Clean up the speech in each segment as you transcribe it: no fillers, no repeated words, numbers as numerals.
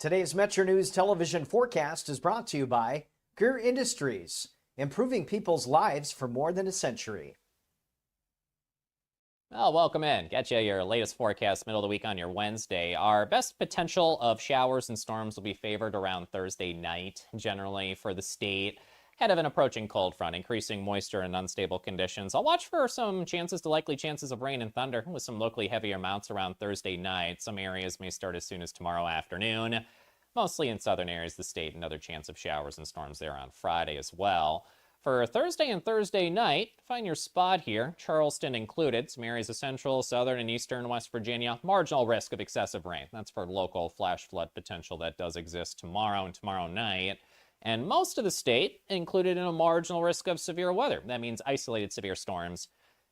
Today's Metro News television forecast is brought to you by Greer Industries, improving people's lives for more than a century. Well, welcome in. Get you your latest forecast middle of the week on your Wednesday. Our best potential of showers and storms will be favored around Thursday night, generally for the state. Ahead of an approaching cold front, increasing moisture and unstable conditions. I'll watch for some likely chances of rain and thunder with some locally heavier amounts around Thursday night. Some areas may start as soon as tomorrow afternoon. Mostly in southern areas of the state, another chance of showers and storms there on Friday as well. For Thursday and Thursday night, find your spot here, Charleston included. Some areas of central, southern, and eastern West Virginia. Marginal risk of excessive rain. That's for local flash flood potential that does exist tomorrow and tomorrow night. And most of the state included in a marginal risk of severe weather. That means isolated severe storms.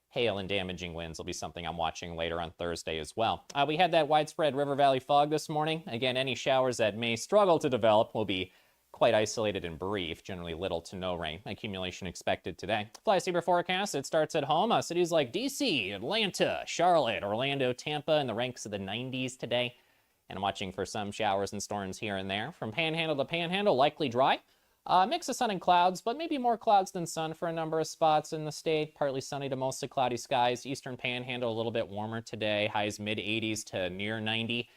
Hail and damaging winds will be something I'm watching later on Thursday as well. We had that widespread river valley fog this morning. Again, any showers that may struggle to develop will be quite isolated and brief, generally little to no rain accumulation expected today. Fly-Saver forecast, it starts at home. Cities like D.C., Atlanta, Charlotte, Orlando, Tampa in the ranks of the 90s today. And I'm watching for some showers and storms here and there. From Panhandle to Panhandle, likely dry. Mix of sun and clouds, but maybe more clouds than sun for a number of spots in the state. Partly sunny to mostly cloudy skies. Eastern Panhandle a little bit warmer today. Highs mid-80s to near 90.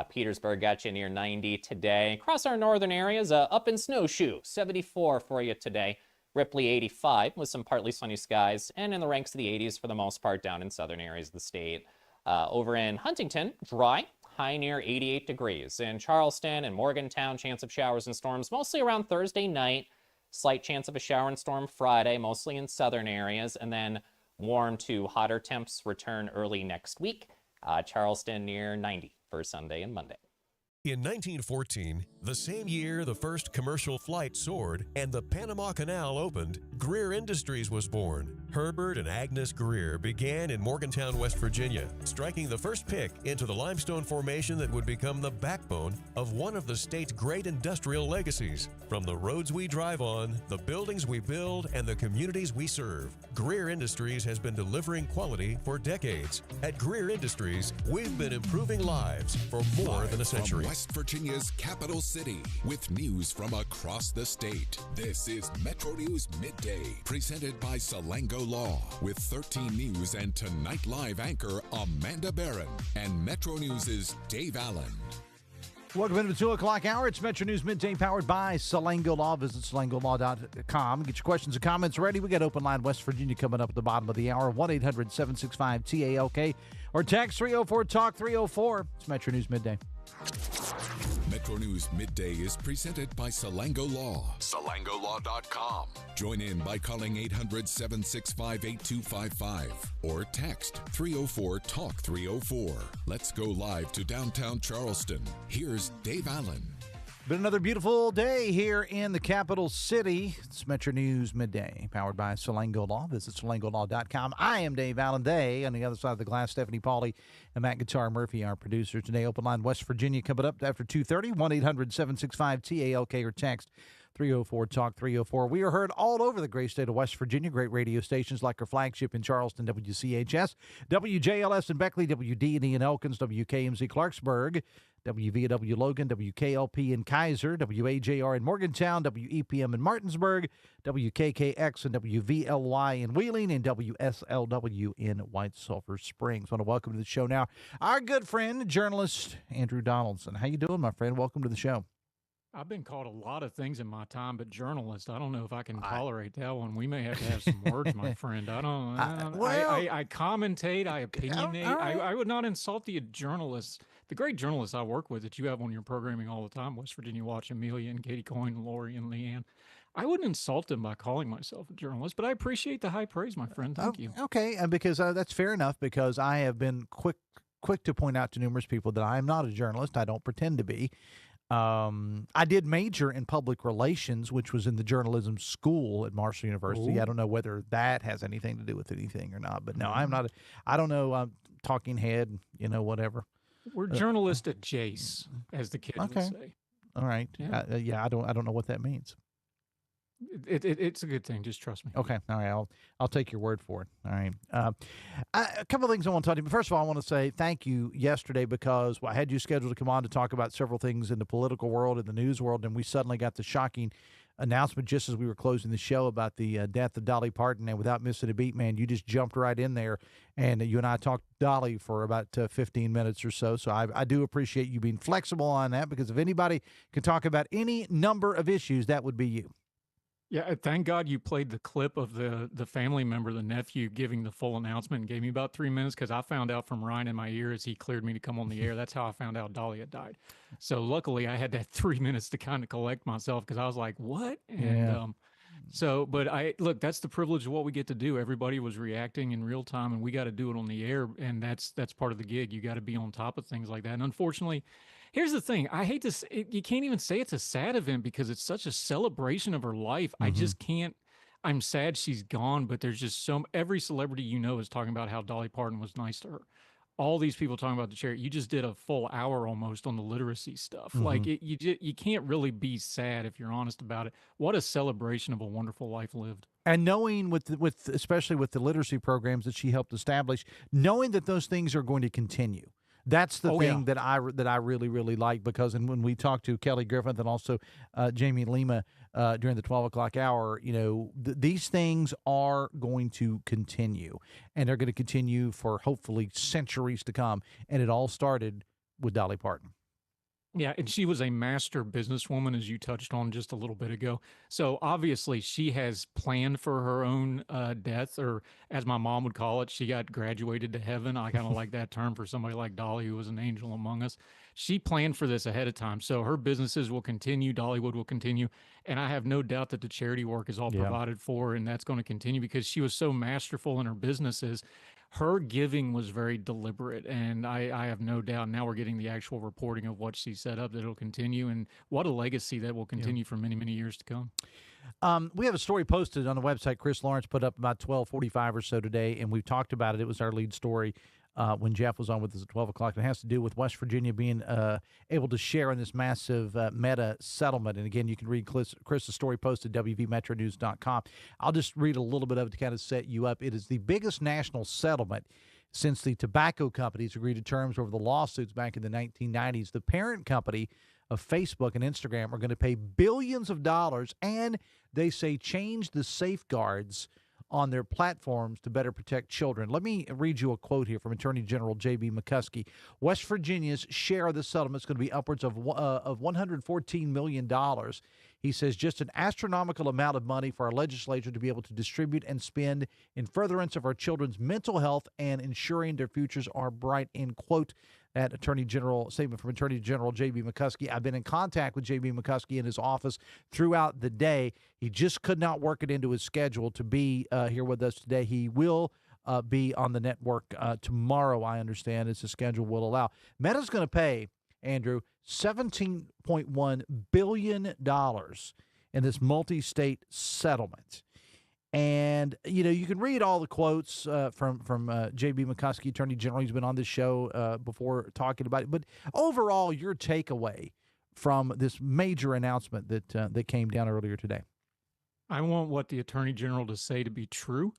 Petersburg got you near 90 today. Across our northern areas, up in Snowshoe, 74 for you today. Ripley, 85 with some partly sunny skies. And in the ranks of the 80s for the most part down in southern areas of the state. Over in Huntington, dry. High near 88 degrees. In Charleston and Morgantown, chance of showers and storms mostly around Thursday night. Slight chance of a shower and storm Friday, mostly in southern areas. And then warm to hotter temps return early next week. Charleston near 90 for Sunday and Monday. In 1914, the same year the first commercial flight soared and the Panama Canal opened, Greer Industries was born. Herbert and Agnes Greer began in Morgantown, West Virginia, striking the first pick into the limestone formation that would become the backbone of one of the state's great industrial legacies. From the roads we drive on, the buildings we build, and the communities we serve, Greer Industries has been delivering quality for decades. At Greer Industries, we've been improving lives for more than a century. From West Virginia's capital city, with news from across the state. This is Metro News Midday, presented by Salango Law, with 13 News and Tonight Live anchor Amanda Barron and Metro News' Dave Allen. Welcome into the 2 o'clock hour. It's Metro News Midday, powered by Salango Law. Visit salangolaw.com. Get your questions and comments ready. We got Open Line West Virginia coming up at the bottom of the hour. 1-800-765-TALK or text 304-TALK-304. It's Metro News Midday. Metro News Midday is presented by Salango Law. SalangoLaw.com. Join in by calling 800-765-8255 or text 304-TALK-304. Let's go live to downtown Charleston. Here's Dave Allen. Been another beautiful day here in the capital city. It's Metro News Midday, powered by Salango Law. Visit salangolaw.com. I am Dave Allen. They, on the other side of the glass, Stephanie Pauly and Matt Guitar Murphy, our producer today. Open Line West Virginia coming up after 2:30. 1-800-765-TALK or text 304-TALK-304. We are heard all over the great state of West Virginia. Great radio stations like our flagship in Charleston, WCHS, WJLS in Beckley, WD&E in Elkins, WKMZ Clarksburg, WVW Logan, WKLP in Kaiser, WAJR in Morgantown, WEPM in Martinsburg, WKKX and WVLY in Wheeling, and WSLW in White Sulphur Springs. I want to welcome to the show now our good friend, journalist Andrew Donaldson. How you doing, my friend? Welcome to the show. I've been called a lot of things in my time, but journalist, I don't know if I can tolerate that one. We may have to have some words, my friend. I commentate, I opinionate. Right. I would not insult the journalists, the great journalists I work with that you have on your programming all the time, West Virginia Watch, Amelia and Katie Coyne, Lori and Leanne. I wouldn't insult them by calling myself a journalist, but I appreciate the high praise, my friend. Thank you. Okay, because that's fair enough, because I have been quick to point out to numerous people that I am not a journalist. I don't pretend to be. I did major in public relations, which was in the journalism school at Marshall University. Ooh. I don't know whether that has anything to do with anything or not, but no, I'm not. I don't know. Talking head, whatever. We're journalists at Jace, as the kids would say. All right. Yeah. I don't know what that means. It's a good thing. Just trust me. Okay. All right. I'll take your word for it. All right. A couple of things I want to talk to you. First of all, I want to say thank you yesterday because I had you scheduled to come on to talk about several things in the political world and the news world, and we suddenly got the shocking announcement just as we were closing the show about the death of Dolly Parton. And without missing a beat, man, you just jumped right in there, and you and I talked Dolly for about 15 minutes or so. So I do appreciate you being flexible on that, because if anybody can talk about any number of issues, that would be you. Yeah, thank God you played the clip of the family member, the nephew, giving the full announcement, and gave me about 3 minutes, because I found out from Ryan in my ear as he cleared me to come on the air. That's how I found out Dolly had died. So luckily I had that 3 minutes to kind of collect myself, because I was like, what? And but look, that's the privilege of what we get to do. Everybody was reacting in real time, and we got to do it on the air, and that's part of the gig. You got to be on top of things like that. And unfortunately, here's the thing. I hate to you can't even say it's a sad event, because it's such a celebration of her life. I just can't. I'm sad she's gone, but there's just every celebrity is talking about how Dolly Parton was nice to her. All these people talking about the charity. You just did a full hour almost on the literacy stuff. Like you can't really be sad if you're honest about it. What a celebration of a wonderful life lived. And knowing especially with the literacy programs that she helped establish, knowing that those things are going to continue. That's the thing that I really, really like, because when we talked to Kelly Griffith and also Jamie Lima during the 12 o'clock hour, these things are going to continue, and they're going to continue for hopefully centuries to come. And it all started with Dolly Parton. Yeah, and she was a master businesswoman, as you touched on just a little bit ago. So obviously she has planned for her own death, or as my mom would call it, she got graduated to heaven. I kind of like that term for somebody like Dolly, who was an angel among us. She planned for this ahead of time. So her businesses will continue, Dollywood will continue, and I have no doubt that the charity work is all provided for, and that's going to continue, because she was so masterful in her businesses. Her giving was very deliberate, and I have no doubt now we're getting the actual reporting of what she set up, that it'll continue, and what a legacy that will continue for many, many years to come. We have a story posted on the website. Chris Lawrence put up about 12:45 or so today, and we've talked about it. It was our lead story when Jeff was on with us at 12 o'clock. It has to do with West Virginia being able to share in this massive Meta settlement. And again, you can read Chris's story posted at WVMetroNews.com. I'll just read a little bit of it to kind of set you up. It is the biggest national settlement since the tobacco companies agreed to terms over the lawsuits back in the 1990s. The parent company of Facebook and Instagram are going to pay billions of dollars, and they say change the safeguards on their platforms to better protect children. Let me read you a quote here from Attorney General J.B. McCuskey. West Virginia's share of the settlement is going to be upwards of $114 million. He says just an astronomical amount of money for our legislature to be able to distribute and spend in furtherance of our children's mental health and ensuring their futures are bright, end quote. That statement from Attorney General J.B. McCuskey. I've been in contact with J.B. McCuskey in his office throughout the day. He just could not work it into his schedule to be here with us today. He will be on the network tomorrow, I understand, as the schedule will allow. Meta's going to pay, Andrew, $17.1 billion in this multi-state settlement. And, you can read all the quotes from J.B. McCuskey, Attorney General. He's been on this show before talking about it. But overall, your takeaway from this major announcement that came down earlier today? I want what the Attorney General to say to be true,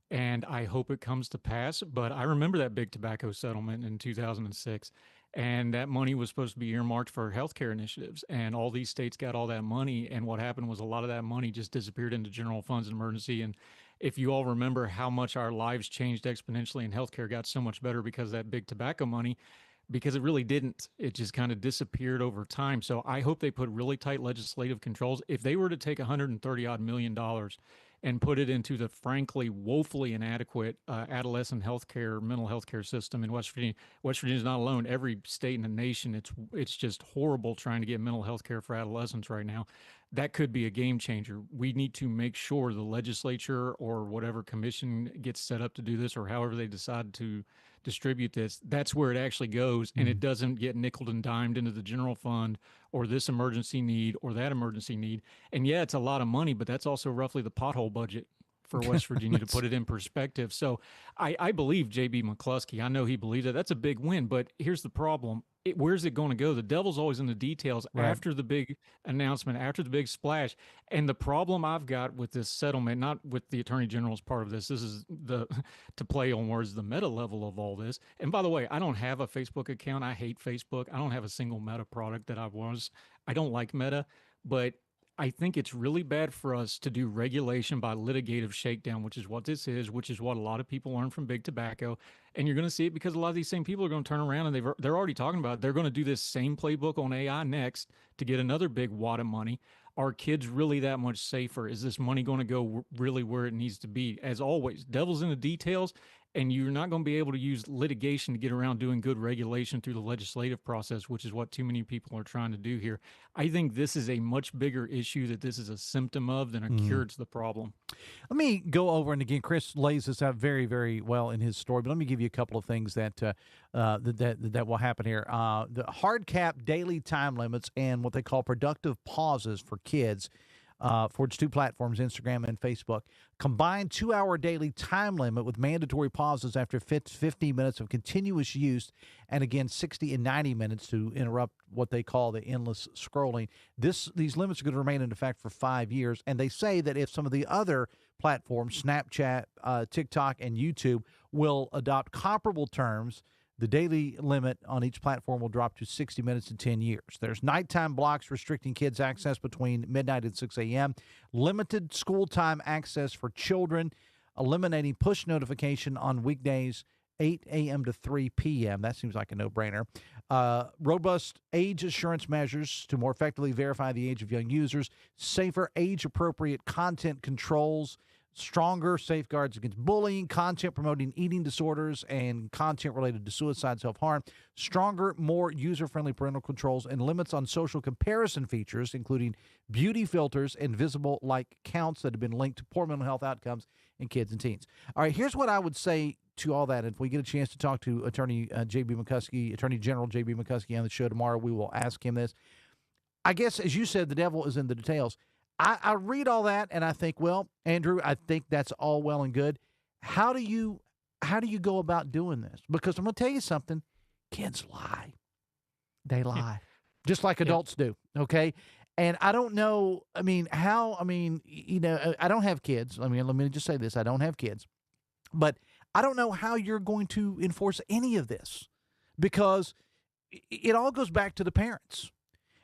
and I hope it comes to pass. But I remember that big tobacco settlement in 2006. And that money was supposed to be earmarked for healthcare initiatives. And all these states got all that money. And what happened was a lot of that money just disappeared into general funds and emergency. And if you all remember how much our lives changed exponentially and healthcare got so much better because of that big tobacco money, because it really didn't. It just kind of disappeared over time. So I hope they put really tight legislative controls. If they were to take $130-odd million and put it into the frankly woefully inadequate adolescent healthcare, mental health care system in West Virginia. West Virginia is not alone. Every state in the nation, it's just horrible trying to get mental health care for adolescents right now. That could be a game changer. We need to make sure the legislature or whatever commission gets set up to do this, or however they decide to distribute this, that's where it actually goes, and it doesn't get nickeled and dimed into the general fund or this emergency need or that emergency need. And yeah, it's a lot of money, but that's also roughly the pothole budget for West Virginia to put it in perspective. So I believe J.B. McCluskey. I know he believes that. That's a big win, but here's the problem. where's it going to go? The devil's always in the details Right. after the big announcement, after the big splash. And the problem I've got with this settlement, not with the attorney general's part of this is the, to play on words, the meta level of all this. And by the way, I don't have a Facebook account. I hate Facebook. I don't have a single Meta product that I don't like Meta, but I think it's really bad for us to do regulation by litigative shakedown, which is what this is, which is what a lot of people learn from big tobacco. And you're going to see it because a lot of these same people are going to turn around and they're already talking about it. They're going to do this same playbook on AI next to get another big wad of money. Are kids really that much safer? Is this money going to go really where it needs to be? As always, devil's in the details, and you're not going to be able to use litigation to get around doing good regulation through the legislative process, which is what too many people are trying to do here. I think this is a much bigger issue that this is a symptom of than a cure to the problem. Let me go over, and again, Chris lays this out very, very well in his story, but let me give you a couple of things that that will happen here. The hard cap daily time limits and what they call productive pauses for kids for its two platforms, Instagram and Facebook. Combined 2-hour daily time limit with mandatory pauses after 15 minutes of continuous use, and again 60 and 90 minutes to interrupt what they call the endless scrolling. These limits are going to remain in effect for 5 years, and they say that if some of the other platforms, Snapchat, TikTok, and YouTube, will adopt comparable terms, the daily limit on each platform will drop to 60 minutes in 10 years. There's nighttime blocks restricting kids' access between midnight and 6 a.m., limited school time access for children, eliminating push notification on weekdays 8 a.m. to 3 p.m. That seems like a no-brainer. Robust age assurance measures to more effectively verify the age of young users, safer age-appropriate content controls, stronger safeguards against bullying, content promoting eating disorders, and content related to suicide, self-harm, stronger, more user-friendly parental controls, and limits on social comparison features, including beauty filters and visible like counts that have been linked to poor mental health outcomes in kids and teens. All right, here's what I would say to all that. If we get a chance to talk to Attorney J.B. McCuskey, Attorney General J.B. McCuskey on the show tomorrow, we will ask him this. I guess, as you said, the devil is in the details. I read all that and I think, well, Andrew, I think that's all well and good. How do you go about doing this? Because I'm going to tell you something. Kids lie. They lie. Just like adults do. Okay. And I don't know. I don't have kids. Let me just say this. I don't have kids, but I don't know how you're going to enforce any of this, because it all goes back to the parents.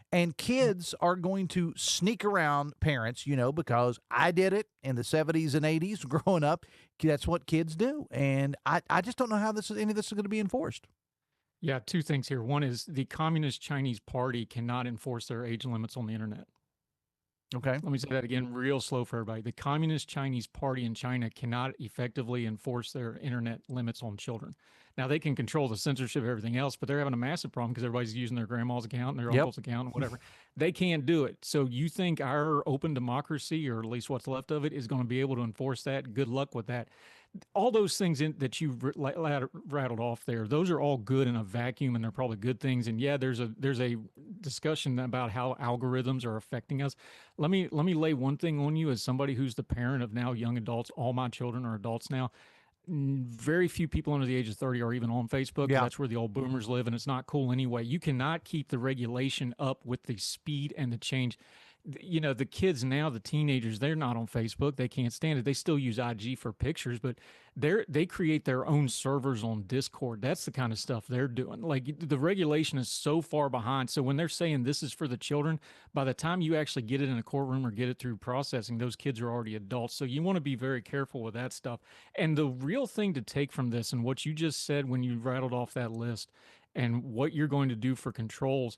And kids are going to sneak around parents, because I did it in the 70s and 80s growing up. That's what kids do. And I just don't know how any of this is going to be enforced. Yeah, two things here. One is the Communist Chinese Party cannot enforce their age limits on the internet. Okay. Let me say that again real slow for everybody. The Communist Chinese Party in China cannot effectively enforce their internet limits on children. Now, they can control the censorship of everything else, but they're having a massive problem because everybody's using their grandma's account and their uncle's account and whatever. They can't do it. So you think our open democracy, or at least what's left of it, is going to be able to enforce that? Good luck with that. All those things that you rattled off there, those are all good in a vacuum, and they're probably good things. And yeah, there's a discussion about how algorithms are affecting us. Let me lay one thing on you as somebody who's the parent of now young adults. All my children are adults now. Very few people under the age of 30 are even on Facebook. Yeah. That's where the old boomers live, and it's not cool anyway. You cannot keep the regulation up with the speed and the change. The kids now, the teenagers, they're not on Facebook. They can't stand it. They still use IG for pictures, but they create their own servers on Discord. That's the kind of stuff they're doing. Like, the regulation is so far behind. So when they're saying this is for the children, by the time you actually get it in a courtroom or get it through processing, those kids are already adults. So you want to be very careful with that stuff. And the real thing to take from this, and what you just said when you rattled off that list, and what you're going to do for controls,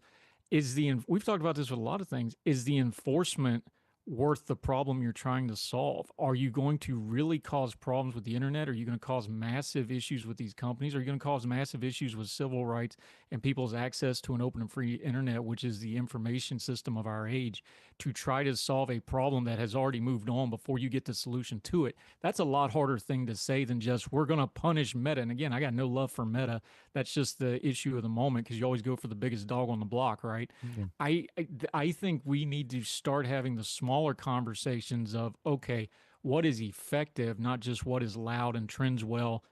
we've talked about this with a lot of things, is the enforcement worth the problem you're trying to solve? Are you going to really cause problems with the internet? Are you going to cause massive issues with these companies? Are you going to cause massive issues with civil rights and people's access to an open and free internet, which is the information system of our age, to try to solve a problem that has already moved on before you get the solution to it? That's a lot harder thing to say than just, we're going to punish Meta. And again, I got no love for Meta. That's just the issue of the moment, because you always go for the biggest dog on the block, right? Mm-hmm. I think we need to start having the smaller conversations of, okay, what is effective, not just what is loud and trends well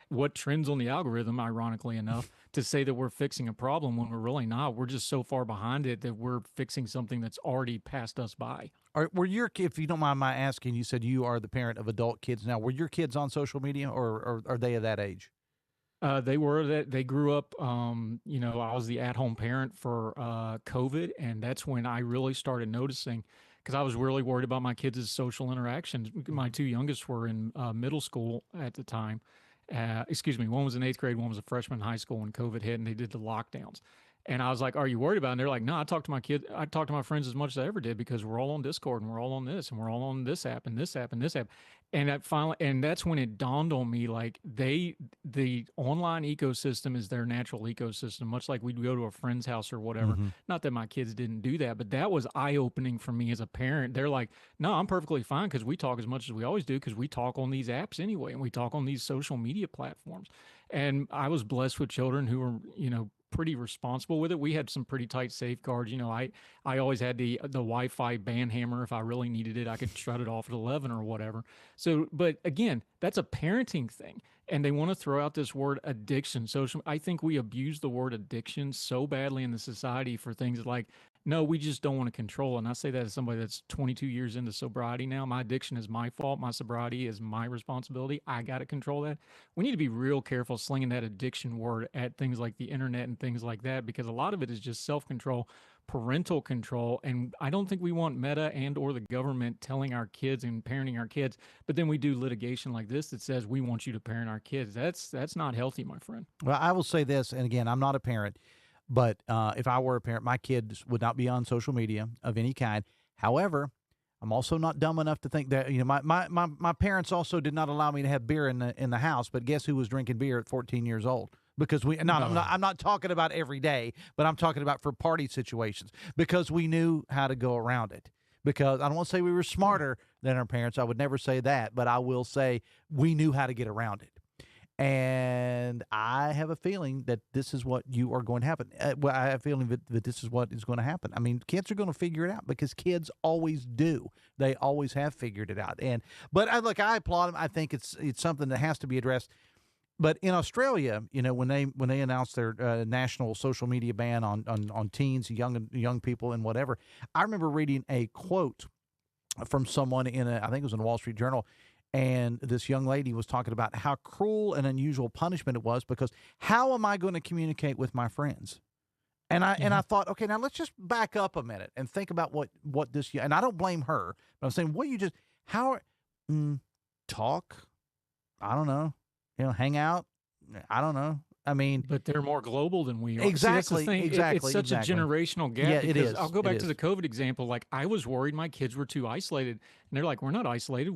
what trends on the algorithm, ironically enough, to say that we're fixing a problem when we're really not. We're just so far behind it that we're fixing something that's already passed us by. Were your if you don't mind my asking, you said you are the parent of adult kids now. Were your kids on social media, or are they of that age? They grew up, I was the at-home parent for COVID, and that's when I really started noticing, because I was really worried about my kids' social interactions. My two youngest were in middle school at the time. Excuse me, one was in 8th grade, one was a freshman in high school when COVID hit and they did the lockdowns. And I was like, "Are you worried about it?" And they're like, "No, I talk to my kids. I talk to my friends as much as I ever did because we're all on Discord and we're all on this and we're all on this app and this app and this app." And that's when it dawned on me, like the online ecosystem is their natural ecosystem, much like we'd go to a friend's house or whatever. Not that my kids didn't do that, but that was eye-opening for me as a parent. They're like, "No, I'm perfectly fine because we talk as much as we always do because we talk on these apps anyway and we talk on these social media platforms." And I was blessed with children who were, pretty responsible with it. We had some pretty tight safeguards. I always had the Wi-Fi ban hammer. If I really needed it, I could shut it off at 11 or whatever. So, but again, that's a parenting thing. And they want to throw out this word addiction. I think we abuse the word addiction so badly in the society for things like, no, we just don't want to control. And I say that as somebody that's 22 years into sobriety now. My addiction is my fault. My sobriety is my responsibility. I got to control that. We need to be real careful slinging that addiction word at things like the internet and things like that, because a lot of it is just self-control, parental control. And I don't think we want Meta and or the government telling our kids and parenting our kids, but then we do litigation like this that says we want you to parent our kids. That's not healthy, my friend. Well, I will say this, and again, I'm not a parent, but if I were a parent, my kids would not be on social media of any kind. However, I'm also not dumb enough to think that, my parents also did not allow me to have beer in the house, but guess who was drinking beer at 14 years old? Because I'm not talking about every day, but I'm talking about for party situations, because we knew how to go around it. Because I don't want to say we were smarter than our parents. I would never say that, but I will say we knew how to get around it. And I have a feeling that this is what you are going to happen. Well, I have a feeling that this is what is going to happen. I mean, kids are going to figure it out because kids always do. They always have figured it out. But I applaud them. I think it's something that has to be addressed. But in Australia, when they announced their national social media ban on teens, young people, and whatever, I remember reading a quote from someone I think it was in the Wall Street Journal. And this young lady was talking about how cruel and unusual punishment it was, because how am I going to communicate with my friends? And I thought, okay, now let's just back up a minute and think about what this, and I don't blame her, but I'm saying talk, I don't know, hang out, I don't know. I mean, but they're more global than we are. Exactly. See, Exactly. It's such a generational gap. Yeah, it is. I'll go back to the COVID example. Like, I was worried my kids were too isolated, and they're like, "We're not isolated.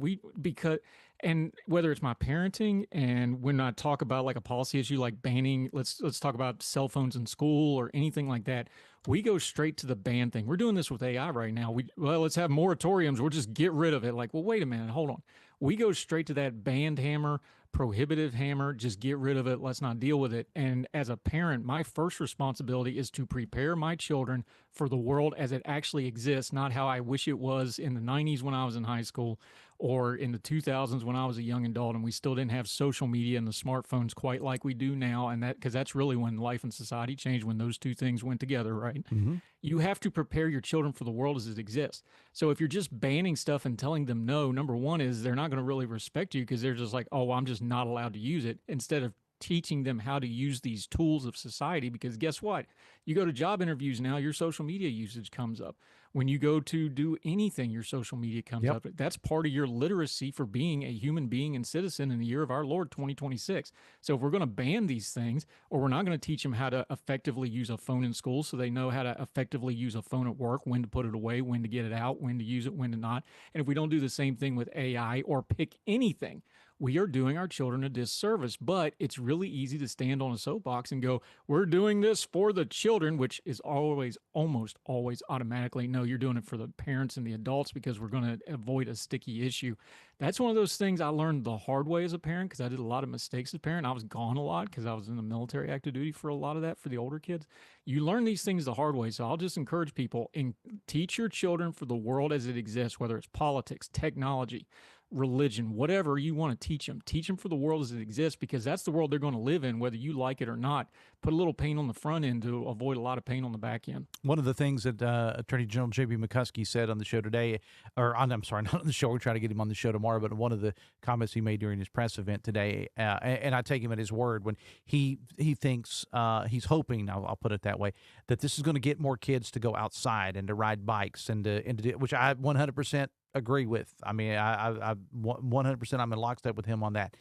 And whether it's my parenting, and when I talk about like a policy issue like banning, let's talk about cell phones in school or anything like that. We go straight to the ban thing. We're doing this with AI right now. Let's have moratoriums. We'll just get rid of it. Like, well, wait a minute, hold on. We go straight to that banned hammer, prohibitive hammer, just get rid of it. Let's not deal with it. And as a parent, my first responsibility is to prepare my children for the world as it actually exists, not how I wish it was in the 90s when I was in high school, or in the 2000s when I was a young adult and we still didn't have social media and the smartphones quite like we do now. And because that's really when life and society changed, when those two things went together, right? Mm-hmm. You have to prepare your children for the world as it exists. So if you're just banning stuff and telling them no, number one is they're not going to really respect you, because they're just like, oh, I'm just not allowed to use it, instead of teaching them how to use these tools of society. Because guess what? You go to job interviews now, your social media usage comes up. When you go to do anything, your social media comes up. That's part of your literacy for being a human being and citizen in the year of our Lord 2026. So if we're going to ban these things, or we're not going to teach them how to effectively use a phone in school so they know how to effectively use a phone at work, when to put it away, when to get it out, when to use it, when to not. And if we don't do the same thing with AI or pick anything, we are doing our children a disservice. But it's really easy to stand on a soapbox and go, we're doing this for the children, which is almost always automatically, no, you're doing it for the parents and the adults, because we're going to avoid a sticky issue. That's one of those things I learned the hard way as a parent, because I did a lot of mistakes as a parent. I was gone a lot because I was in the military active duty for a lot of that for the older kids. You learn these things the hard way. So I'll just encourage people, and teach your children for the world as it exists, whether it's politics, technology, religion, whatever you want to teach them. Teach them for the world as it exists, because that's the world they're going to live in, whether you like it or not. Put a little pain on the front end to avoid a lot of pain on the back end. One of the things that Attorney General J.B. McCuskey said on the show today, I'm sorry, not on the show. We're trying to get him on the show tomorrow, but one of the comments he made during his press event today, and I take him at his word when he thinks, he's hoping, I'll put it that way, that this is going to get more kids to go outside and to ride bikes and to do, which I 100% agree with. I mean, I 100% I'm in lockstep with him on that.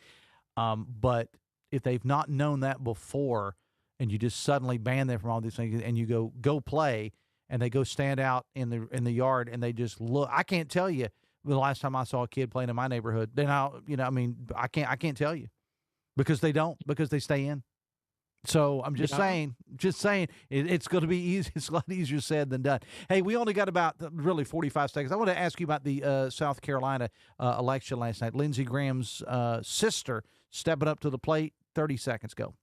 But if they've not known that before, and you just suddenly ban them from all these things, and you go play, and they go stand out in the yard, and they just look. I can't tell you the last time I saw a kid playing in my neighborhood. Then I can't tell you, because they stay in. So I'm just saying, it's going to be easy. It's a lot easier said than done. Hey, we only got about really 45 seconds. I want to ask you about the South Carolina election last night. Lindsey Graham's sister stepping up to the plate. 30 seconds, go.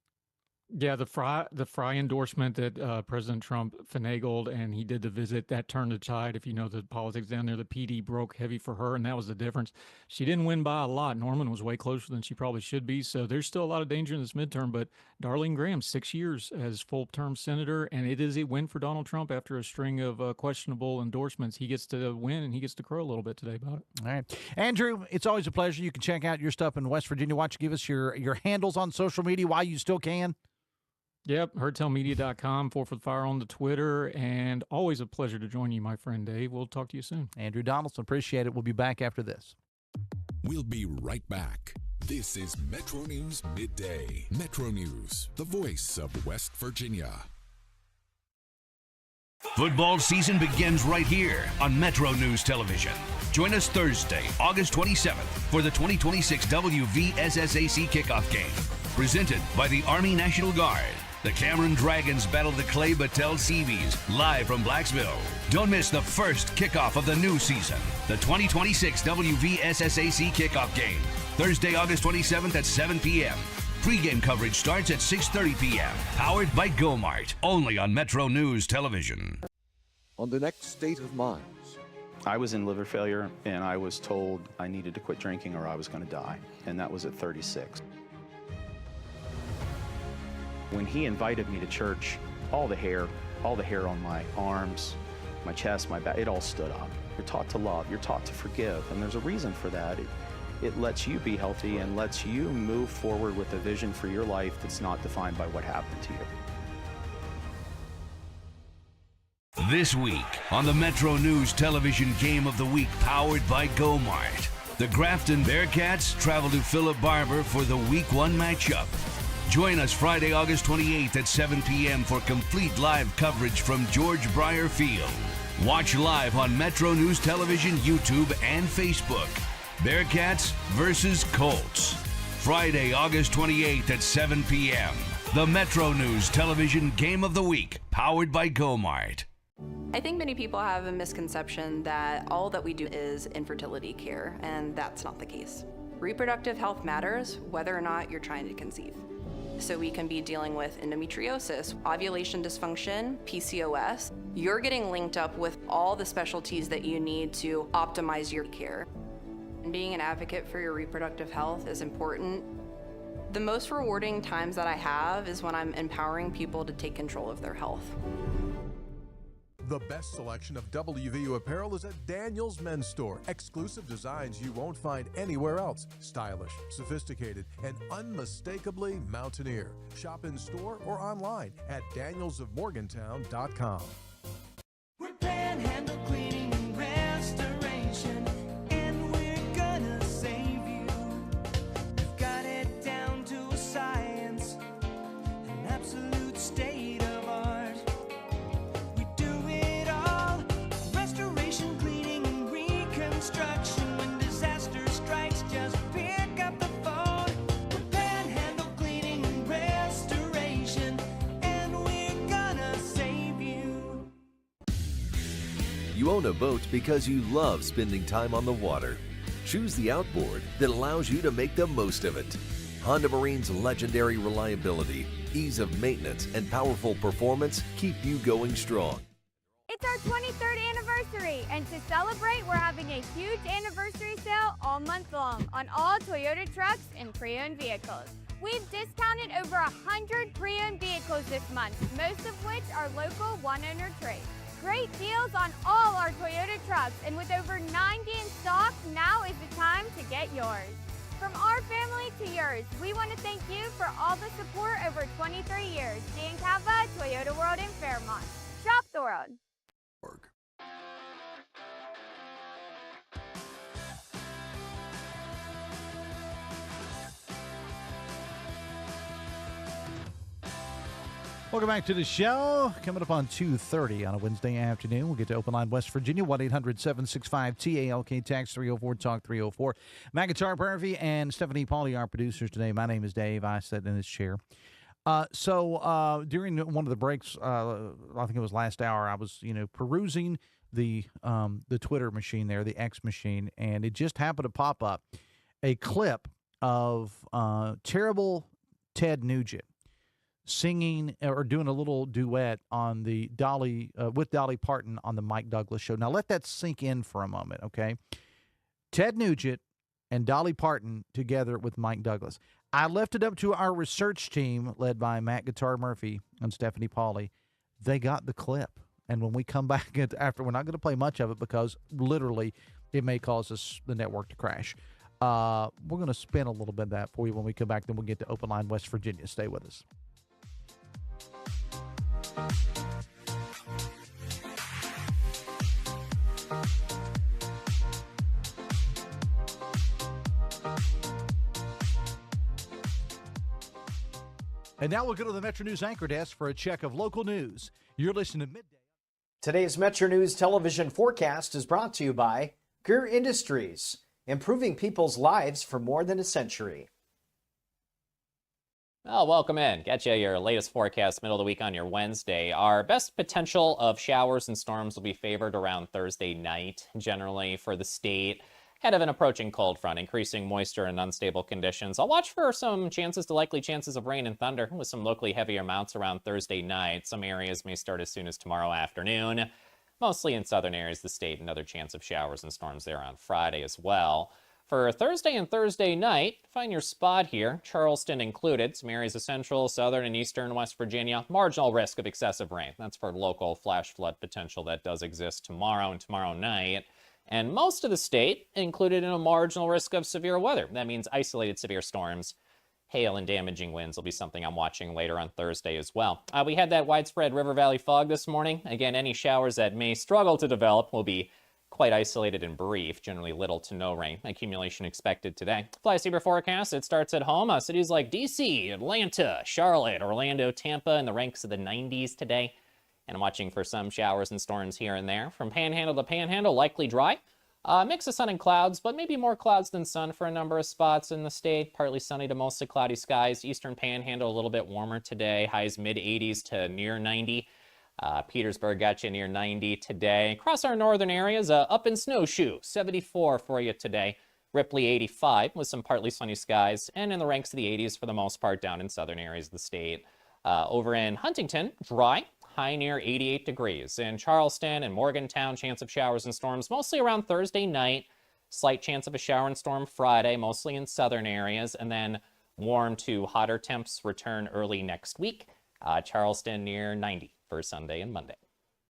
Yeah, the Fry endorsement that President Trump finagled, and he did the visit, that turned the tide. If you know the politics down there, the PD broke heavy for her, and that was the difference. She didn't win by a lot. Norman was way closer than she probably should be, so there's still a lot of danger in this midterm. But Darlene Graham, 6 years as full-term senator, and it is a win for Donald Trump after a string of questionable endorsements. He gets to win, and he gets to crow a little bit today about it. All right. Andrew, it's always a pleasure. You can check out your stuff in West Virginia. Why don't you give us your handles on social media while you still can? Yep, herdtailmedia.com, 4 for the Fire on the Twitter, and always a pleasure to join you, my friend Dave. We'll talk to you soon. Andrew Donaldson, appreciate it. We'll be back after this. We'll be right back. This is Metro News Midday. Metro News, the voice of West Virginia. Football season begins right here on Metro News Television. Join us Thursday, August 27th for the 2026 WVSSAC kickoff game. Presented by the Army National Guard. The Cameron Dragons battle the Clay Battelle Seabees live from Blacksville. Don't miss the first kickoff of the new season, the 2026 WVSSAC kickoff game, Thursday, August 27th at 7 p.m. Pre-game coverage starts at 6:30 p.m. Powered by GoMart, only on Metro News Television. On the next State of Mind. I was in liver failure, and I was told I needed to quit drinking or I was going to die, and that was at 36. When he invited me to church, all the hair on my arms, my chest, my back, it all stood up. You're taught to love, you're taught to forgive, and there's a reason for that. It lets you be healthy and lets you move forward with a vision for your life that's not defined by what happened to you. This week on the Metro News Television Game of the Week, powered by GoMart, the Grafton Bearcats travel to Philip Barber for the Week 1 matchup. Join us Friday, August 28th at 7 p.m. for complete live coverage from George Breyer Field. Watch live on Metro News Television, YouTube, and Facebook. Bearcats versus Colts. Friday, August 28th at 7 p.m. The Metro News Television Game of the Week, powered by GoMart. I think many people have a misconception that all that we do is infertility care, and that's not the case. Reproductive health matters whether or not you're trying to conceive. So we can be dealing with endometriosis, ovulation dysfunction, PCOS. You're getting linked up with all the specialties that you need to optimize your care. Being an advocate for your reproductive health is important. The most rewarding times that I have is when I'm empowering people to take control of their health. The best selection of WVU apparel is at Daniel's Men's Store. Exclusive designs you won't find anywhere else. Stylish, sophisticated, and unmistakably mountaineer. Shop in store or online at danielsofmorgantown.com. We're Panhandle Cleaning and Restoration, and we're gonna save you. We've got it down to a science, an absolute state of art. We do it all, restoration, cleaning, and reconstruction. When disaster strikes, just pick up the phone. We're Panhandle Cleaning and Restoration, and we're gonna save you. You own a boat because you love spending time on the water. Choose the outboard that allows you to make the most of it. Honda Marine's legendary reliability, ease of maintenance, and powerful performance keep you going strong. It's our 23rd anniversary, and to celebrate, we're having a huge anniversary sale all month long on all Toyota trucks and pre-owned vehicles. We've discounted over 100 pre-owned vehicles this month, most of which are local one-owner trades. Great deals on all our Toyota trucks, and with over 90 in stock, now is the time to get yours. From our family to yours, we want to thank you for all the support over 23 years. Dan Cava, Toyota World in Fairmont. Shop the world. Welcome back to the show. Coming up on 2:30 on a Wednesday afternoon, we'll get to Open Line West Virginia, 1-800-765-TALK, tax 304, talk 304. McIntyre Murphy and Stephanie Pauly, our producers today. My name is Dave. I sit in this chair. So during one of the breaks, I think it was last hour, I was, perusing the Twitter machine there, the X machine, and it just happened to pop up a clip of terrible Ted Nugent singing or doing a little duet on the with Dolly Parton on the Mike Douglas show. Now let that sink in for a moment, okay? Ted Nugent and Dolly Parton together with Mike Douglas. I left it up to our research team led by Matt Guitar Murphy and Stephanie Pauly. They got the clip. And when we come back after, we're not going to play much of it because literally it may cause the network to crash. We're going to spin a little bit of that for you when we come back. Then we'll get to Open Line West Virginia. Stay with us. And now we'll go to the Metro News Anchor Desk for a check of local news. You're listening to Midday. Today's Metro News television forecast is brought to you by Greer Industries, improving people's lives for more than a century. Well, welcome in. Get you your latest forecast middle of the week on your Wednesday. Our best potential of showers and storms will be favored around Thursday night, generally for the state. Ahead of an approaching cold front, increasing moisture and unstable conditions. I'll watch for some likely chances of rain and thunder with some locally heavier amounts around Thursday night. Some areas may start as soon as tomorrow afternoon. Mostly in southern areas of the state, another chance of showers and storms there on Friday as well. For Thursday and Thursday night, find your spot here, Charleston included. Some areas of central, southern, and eastern West Virginia. Marginal risk of excessive rain. That's for local flash flood potential that does exist tomorrow and tomorrow night. And most of the state included in a marginal risk of severe weather. That means isolated severe storms. Hail and damaging winds will be something I'm watching later on Thursday as well. We had that widespread river valley fog this morning. Again, any showers that may struggle to develop will be quite isolated and brief, generally little to no rain accumulation expected today. Fly-Saver forecast, it starts at home. Cities like D.C., Atlanta, Charlotte, Orlando, Tampa in the ranks of the 90s today. And I'm watching for some showers and storms here and there. From Panhandle to Panhandle, likely dry. Mix of sun and clouds, but maybe more clouds than sun for a number of spots in the state. Partly sunny to mostly cloudy skies. Eastern Panhandle a little bit warmer today. Highs mid-80s to near 90. Petersburg got you near 90 today. Across our northern areas, up in Snowshoe, 74 for you today. Ripley, 85 with some partly sunny skies. And in the ranks of the 80s for the most part down in southern areas of the state. Over in Huntington, dry. High near 88 degrees. In Charleston and Morgantown, chance of showers and storms mostly around Thursday night. Slight chance of a shower and storm Friday, mostly in southern areas. And then warm to hotter temps return early next week. Charleston near 90 for Sunday and Monday.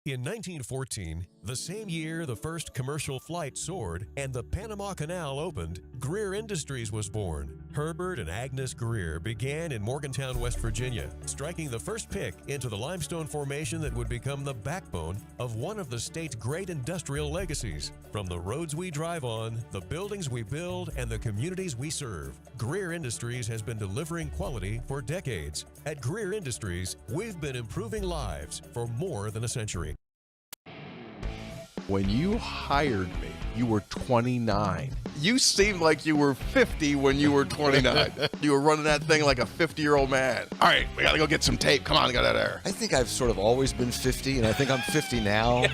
In 1914, the same year the first commercial flight soared and the Panama Canal opened, Greer Industries was born. Herbert and Agnes Greer began in Morgantown, West Virginia, striking the first pick into the limestone formation that would become the backbone of one of the state's great industrial legacies. From the roads we drive on, the buildings we build, and the communities we serve, Greer Industries has been delivering quality for decades. At Greer Industries, we've been improving lives for more than a century. When you hired me, you were 29. You seemed like you were 50 when you were 29. You were running that thing like a 50-year-old man. All right, we got to go get some tape. Come on, get out of there. I think I've sort of always been 50, and I think I'm 50 now.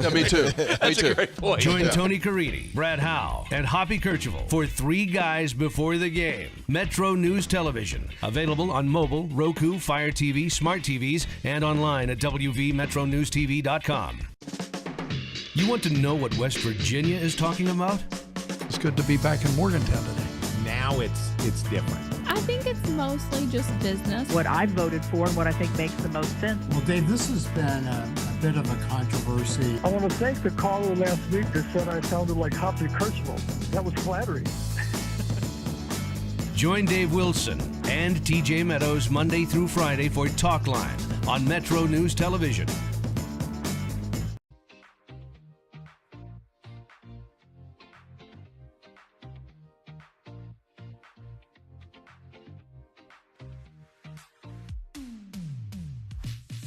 Yeah, me too. That's a great point. Join Tony Caridi, Brad Howe, and Hoppy Kercheval for Three Guys Before the Game. Metro News Television. Available on mobile, Roku, Fire TV, smart TVs, and online at WVMetroNewsTV.com. You want to know what West Virginia is talking about? It's good to be back in Morgantown today. Now it's different. I think it's mostly just business. What I voted for and what I think makes the most sense. Well, Dave, this has been a bit of a controversy. I want to thank the caller last week that said I sounded like Hoppy Kercheval. That was flattering. Join Dave Wilson and TJ Meadows Monday through Friday for Talk Line on Metro News Television.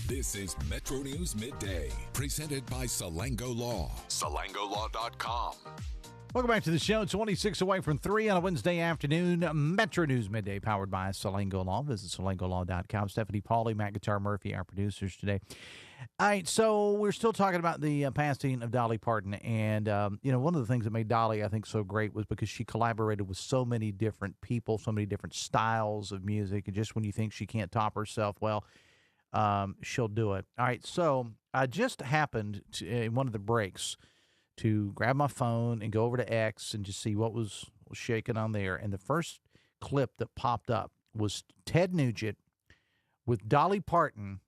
This is Metro News Midday, presented by Salango Law. SalangoLaw.com. Welcome back to the show. 26 away from 3 on a Wednesday afternoon. Metro News Midday, powered by Salango Law. Visit SalangoLaw.com. Stephanie Pauly, Matt Guitar Murphy, our producers today. All right, so we're still talking about the passing of Dolly Parton. And, one of the things that made Dolly, I think, so great was because she collaborated with so many different people, so many different styles of music. And just when you think she can't top herself, well, she'll do it. All right, so I just happened to, in one of the breaks, to grab my phone and go over to X and just see what was shaking on there. And the first clip that popped up was Ted Nugent with Dolly Parton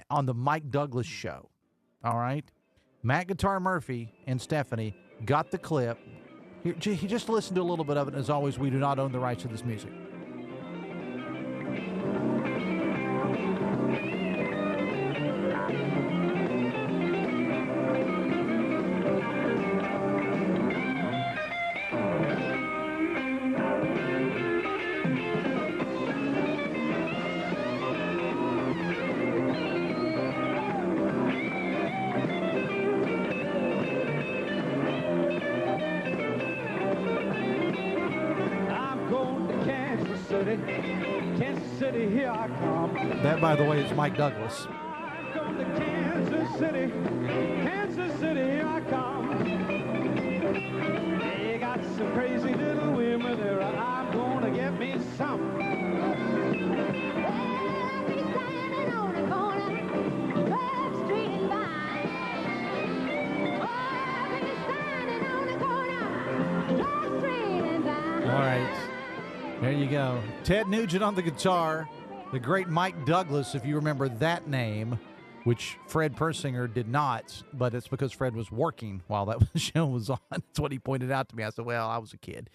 on the Mike Douglas show. All right? Matt Guitar Murphy and Stephanie got the clip. Here, just listen to a little bit of it. As always, we do not own the rights to this music. Kansas City, here I come. That, by the way, is Mike Douglas. Come to Kansas City, here I come. They got some crazy little women there. I'm gonna get me some. All right. There you go. Ted Nugent on the guitar. The great Mike Douglas, if you remember that name, which Fred Persinger did not, but it's because Fred was working while that show was on. That's what he pointed out to me. I said, well, I was a kid.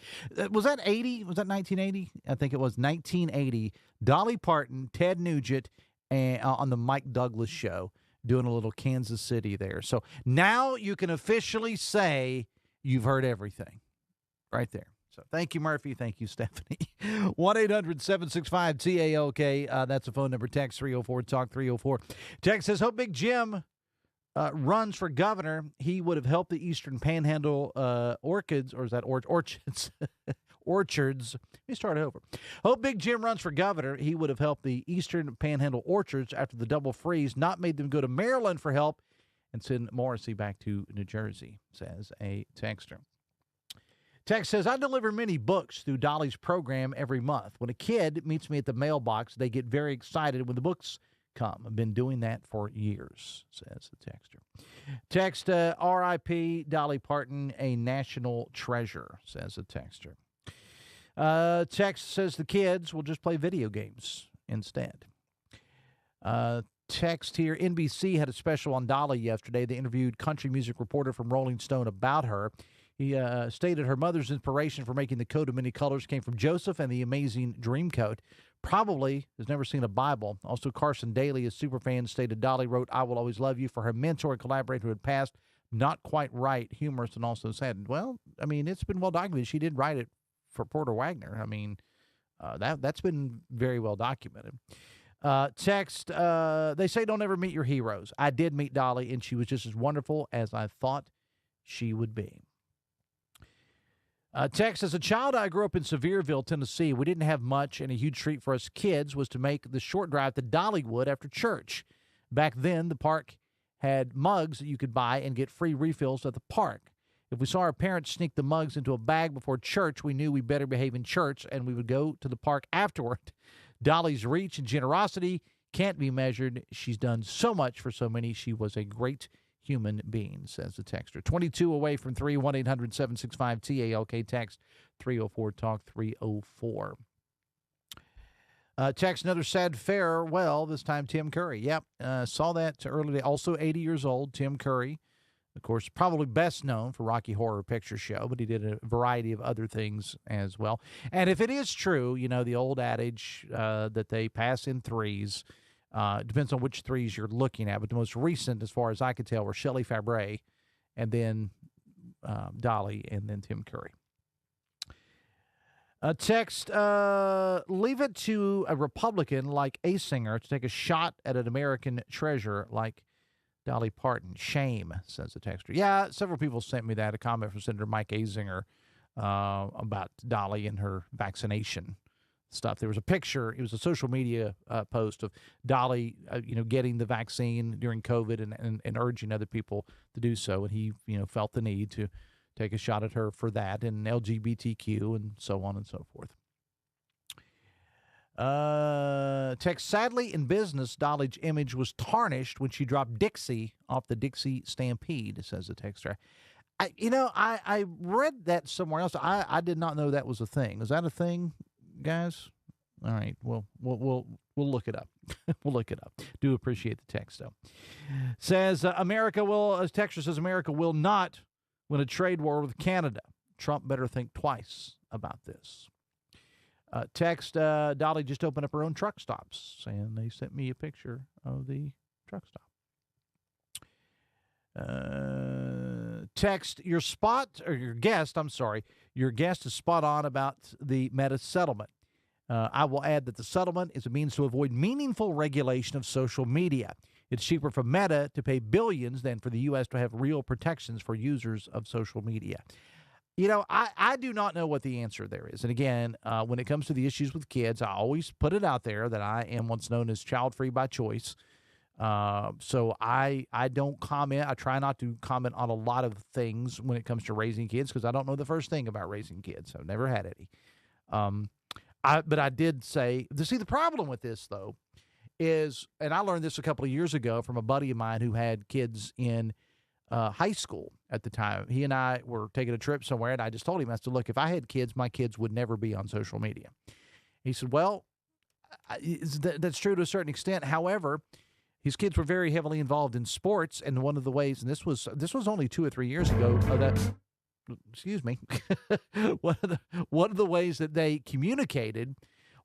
Was that 80? Was that 1980? I think it was 1980. Dolly Parton, Ted Nugent, and on the Mike Douglas show, doing a little Kansas City there. So now you can officially say you've heard everything right there. So thank you, Murphy. Thank you, Stephanie. 1-800-765-TALK. That's the phone number. Text 304-TALK 304. Text says, hope Big Jim runs for governor. He would have helped the Eastern Panhandle orchids, or is that orchards? Orchards. Let me start over. Hope Big Jim runs for governor. He would have helped the Eastern Panhandle orchards after the double freeze, not made them go to Maryland for help and send Morrissey back to New Jersey, says a texter. Text says, I deliver many books through Dolly's program every month. When a kid meets me at the mailbox, they get very excited when the books come. I've been doing that for years, says the texter. Text, R.I.P. Dolly Parton, a national treasure, says the texter. Text says the kids will just play video games instead. Text here, NBC had a special on Dolly yesterday. They interviewed country music reporter from Rolling Stone about her. He stated her mother's inspiration for making the coat of many colors came from Joseph and the Amazing Dream Coat. Probably has never seen a Bible. Also, Carson Daly, a superfan, stated Dolly wrote I Will Always Love You for her mentor and collaborator who had passed. Not quite right, humorous, and also sad. Well, I mean, it's been well documented. She did write it for Porter Wagner. I mean, that's been very well documented. Text, they say don't ever meet your heroes. I did meet Dolly, and she was just as wonderful as I thought she would be. Text, as a child, I grew up in Sevierville, Tennessee. We didn't have much, and a huge treat for us kids was to make the short drive to Dollywood after church. Back then, the park had mugs that you could buy and get free refills at the park. If we saw our parents sneak the mugs into a bag before church, we knew we better behave in church, and we would go to the park afterward. Dolly's reach and generosity can't be measured. She's done so much for so many. She was a great human beings, says the texter. 22 away from 3, 1-800-765-TALK, text 304-TALK 304. Text, another sad farewell, this time Tim Curry. Yep, saw that earlier. Also 80 years old, Tim Curry. Of course, probably best known for Rocky Horror Picture Show, but he did a variety of other things as well. And if it is true, you know, the old adage that they pass in threes, depends on which threes you're looking at, but the most recent, as far as I could tell, were Shelley Fabre, and then Dolly, and then Tim Curry. Text, leave it to a Republican like Asinger to take a shot at an American treasure like Dolly Parton. Shame, says the texter. Yeah, several people sent me that, a comment from Senator Mike Asinger about Dolly and her vaccination stuff. There was a picture, it was a social media post of Dolly, getting the vaccine during COVID and urging other people to do so. And he, felt the need to take a shot at her for that, and LGBTQ and so on and so forth. Text, sadly in business, Dolly's image was tarnished when she dropped Dixie off the Dixie Stampede, says the texter. I read that somewhere else. I did not know that was a thing. Is that a thing, guys? All right. Well, we'll look it up. We'll look it up. Do appreciate the text, though. Says, texter says, America will not win a trade war with Canada. Trump better think twice about this. Text, Dolly just opened up her own truck stops, saying they sent me a picture of the truck stop. Text, your guest is spot on about the Meta settlement. I will add that the settlement is a means to avoid meaningful regulation of social media. It's cheaper for Meta to pay billions than for the U.S. to have real protections for users of social media. I do not know what the answer there is. And again, when it comes to the issues with kids, I always put it out there that I am what's known as child-free by choice. So I don't comment. I try not to comment on a lot of things when it comes to raising kids because I don't know the first thing about raising kids. I've never had any. But I did say, the problem with this, though, is, and I learned this a couple of years ago from a buddy of mine who had kids in high school at the time. He and I were taking a trip somewhere, and I just told him, I said, look, if I had kids, my kids would never be on social media. He said, well, that's true to a certain extent. However, his kids were very heavily involved in sports, and one of the ways, and this was only 2 or 3 years ago, one of the ways that they communicated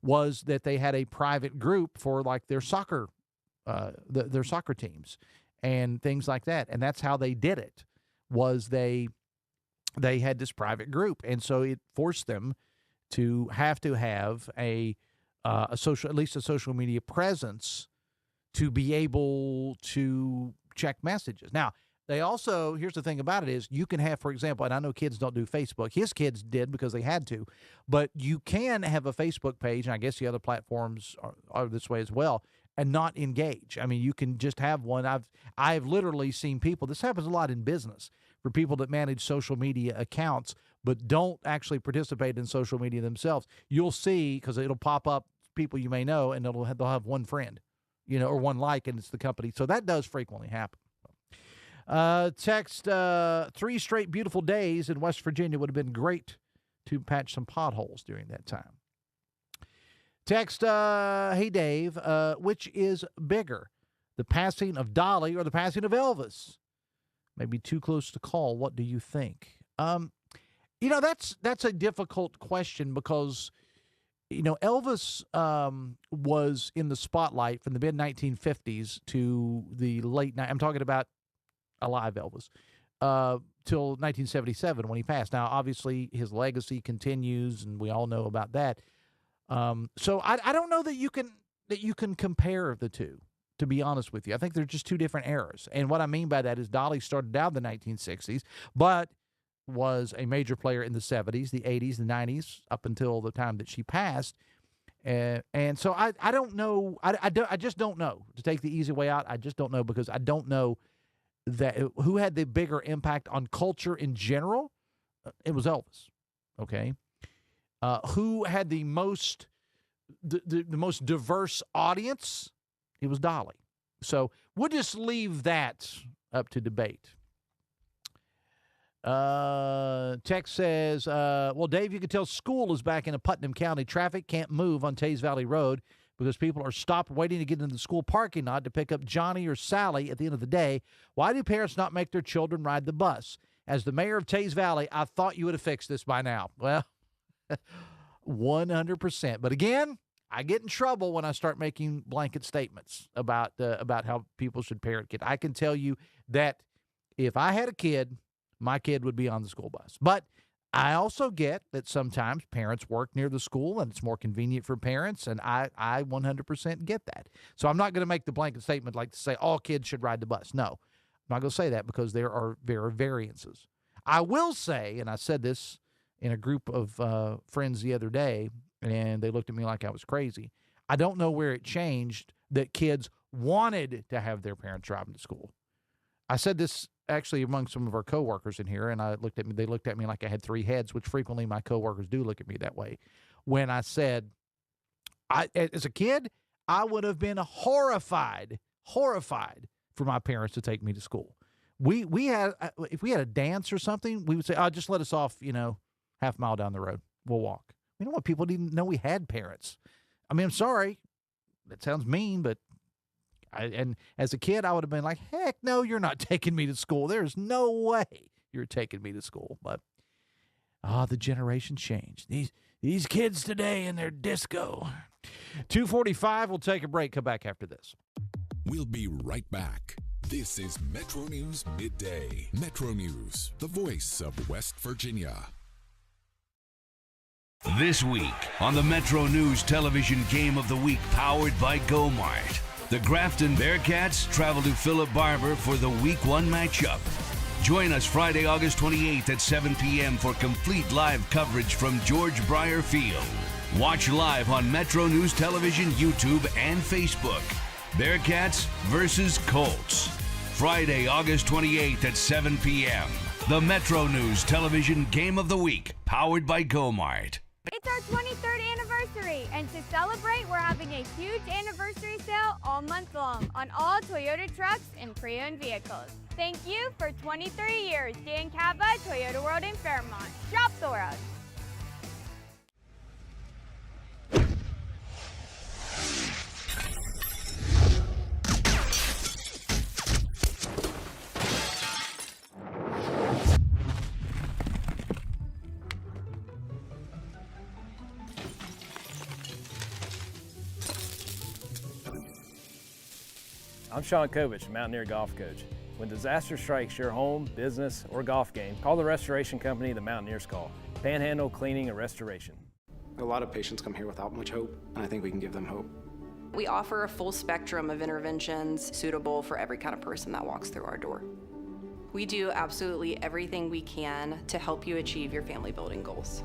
was that they had a private group for like their soccer, their soccer teams and things like that. And that's how they did it, was they had this private group. And so it forced them to have a social, at least a social media presence to be able to check messages. Now, they also, here's the thing about it is you can have, for example, and I know kids don't do Facebook. His kids did because they had to, but you can have a Facebook page, and I guess the other platforms are this way as well, and not engage. I mean, you can just have one. I've literally seen people, this happens a lot in business, for people that manage social media accounts but don't actually participate in social media themselves. You'll see, because it'll pop up people you may know, and they'll have one friend, or one like, and it's the company. So that does frequently happen. Text, 3 straight beautiful days in West Virginia would have been great to patch some potholes during that time. Text, hey Dave, which is bigger, the passing of Dolly or the passing of Elvis? Maybe too close to call. What do you think? That's a difficult question because, Elvis was in the spotlight from the mid-1950s to the late, I'm talking about alive Elvis, till 1977 when he passed. Now, obviously, his legacy continues, and we all know about that. So I don't know that you can compare the two, to be honest with you. I think they're just two different eras. And what I mean by that is Dolly started out in the 1960s, but was a major player in the 70s, the 80s, the 90s, up until the time that she passed. And so I don't know. I just don't know. To take the easy way out, I just don't know, because I don't know that who had the bigger impact on culture in general. It was Elvis. Okay. Who had the most diverse audience? It was Dolly. So we'll just leave that up to debate. Text says, well, Dave, you can tell school is back into Putnam County. Traffic can't move on Tays Valley Road because people are stopped waiting to get into the school parking lot to pick up Johnny or Sally at the end of the day. Why do parents not make their children ride the bus? As the mayor of Tays Valley, I thought you would have fixed this by now. Well, 100%. But again, I get in trouble when I start making blanket statements about how people should parent kids. I can tell you that if I had a kid, my kid would be on the school bus. But I also get that sometimes parents work near the school and it's more convenient for parents, and I 100% get that. So I'm not going to make the blanket statement like to say all kids should ride the bus. No, I'm not going to say that because there are variances. I will say, and I said this in a group of friends the other day, and they looked at me like I was crazy. I don't know where it changed that kids wanted to have their parents drive them to school. I said this actually among some of our coworkers in here, and they looked at me like I had three heads, which frequently my coworkers do look at me that way. When I said, as a kid, I would have been horrified for my parents to take me to school. We had, if we had a dance or something, we would say, just let us off, half a mile down the road. We'll walk. We don't want people to even know we had parents. I mean, I'm sorry. That sounds mean, but and as a kid, I would have been like, heck no, you're not taking me to school. There's no way you're taking me to school. But, the generation changed. These kids today in their disco. 2:45, we'll take a break. Come back after this. We'll be right back. This is Metro News Midday. Metro News, the voice of West Virginia. This week on the Metro News Television Game of the Week, powered by GoMart. The Grafton Bearcats travel to Philip Barber for the Week 1 matchup. Join us Friday, August 28th at 7 p.m. for complete live coverage from George Breyer Field. Watch live on Metro News Television, YouTube, and Facebook. Bearcats versus Colts. Friday, August 28th at 7 p.m. The Metro News Television Game of the Week, powered by GoMart. It's our 23rd anniversary, and to celebrate, we're having a huge anniversary sale all month long on all Toyota trucks and pre-owned vehicles. Thank you for 23 years, Dan Cava, Toyota World in Fairmont. Shop the world. I'm Sean Kovich, Mountaineer Golf Coach. When disaster strikes your home, business, or golf game, call the restoration company the Mountaineers call. Panhandle Cleaning and Restoration. A lot of patients come here without much hope, and I think we can give them hope. We offer a full spectrum of interventions suitable for every kind of person that walks through our door. We do absolutely everything we can to help you achieve your family building goals.